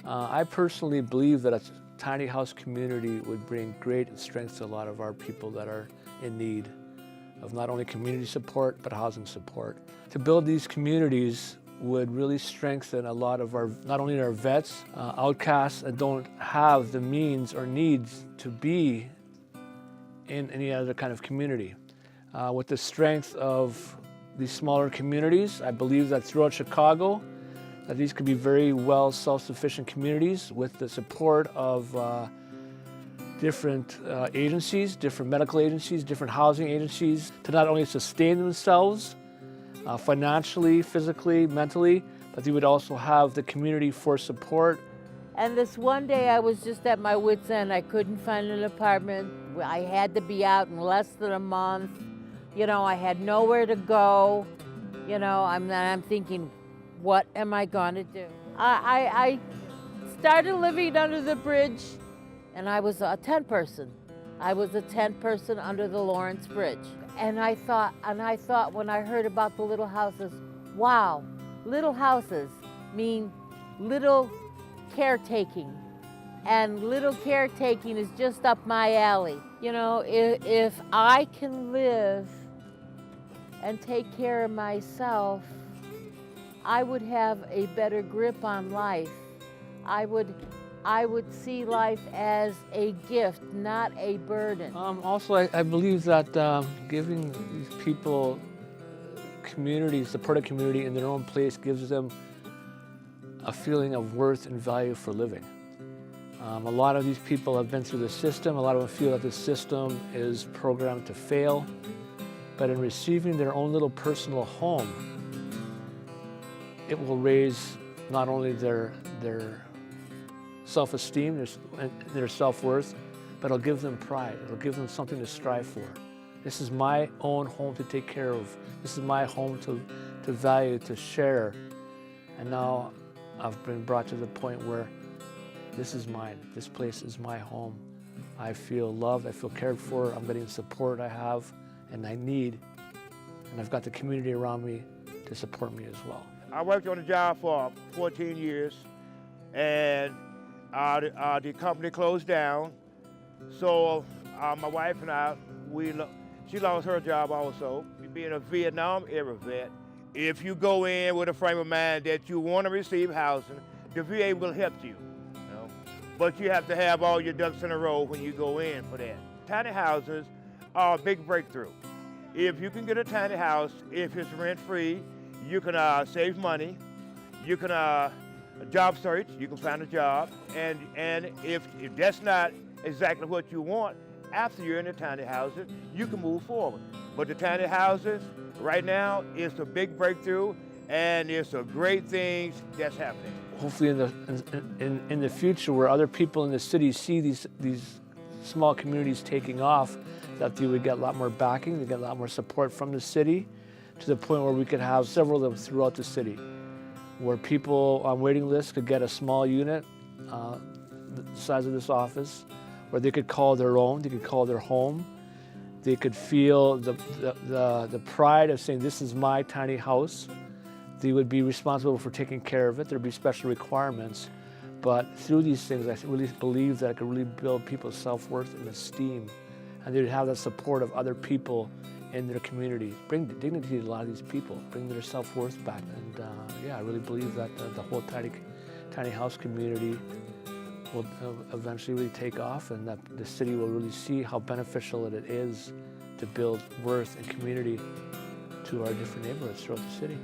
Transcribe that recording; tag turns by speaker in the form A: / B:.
A: I personally believe that a tiny house community would bring great strength to a lot of our people that are in need of not only community support, but housing support. To build these communities would really strengthen a lot of our, not only our vets, outcasts that don't have the means or needs to be in any other kind of community. With the strength of these smaller communities, I believe that throughout Chicago, that these could be very well self-sufficient communities with the support of different agencies, different medical agencies, different housing agencies to not only sustain themselves financially, physically, mentally, but they would also have the community for support.
B: And this one day I was just at my wit's end. I couldn't find an apartment. I had to be out in less than a month. You know, I had nowhere to go. You know, I'm thinking, what am I gonna do? I started living under the bridge, and I was a tent person. I was a tent person under the Lawrence Bridge. And I thought when I heard about the little houses, wow, little houses mean little caretaking. And little caretaking is just up my alley. You know, if I can live and take care of myself, I would have a better grip on life. I would see life as a gift, not a burden.
A: Also, I believe that giving these people communities, supportive community in their own place gives them a feeling of worth and value for living. A lot of these people have been through the system. A lot of them feel that the system is programmed to fail. But in receiving their own little personal home, it will raise not only their self-esteem, their self-worth, but it'll give them pride. It'll give them something to strive for. This is my own home to take care of. This is my home to value, to share. And now I've been brought to the point where this is mine. This place is my home. I feel loved, I feel cared for, I'm getting the support I have and I need. And I've got the community around me to support me as well.
C: I worked on the job for 14 years, and the company closed down. So my wife and I, she lost her job also. Being a Vietnam era vet, if you go in with a frame of mind that you want to receive housing, the VA will help you. But you have to have all your ducks in a row when you go in for that. Tiny houses are a big breakthrough. If you can get a tiny house, if it's rent-free, you can save money. You can job search. You can find a job. And if that's not exactly what you want, after you're in the tiny houses, you can move forward. But the tiny houses, right now, it's a big breakthrough, and it's a great thing that's happening.
A: Hopefully in the future, where other people in the city see these small communities taking off, that they would get a lot more backing, they get a lot more support from the city, to the point where we could have several of them throughout the city, where people on waiting lists could get a small unit, the size of this office, where they could call their own, they could call their home, they could feel the pride of saying, this is my tiny house. They would be responsible for taking care of it. There'd be special requirements. But through these things, I really believe that it could really build people's self-worth and esteem. And they'd have the support of other people in their community. Bring dignity to a lot of these people, bring their self-worth back. And yeah, I really believe that the whole tiny house community will eventually really take off, and that the city will really see how beneficial it is to build worth and community to our different neighborhoods throughout the city.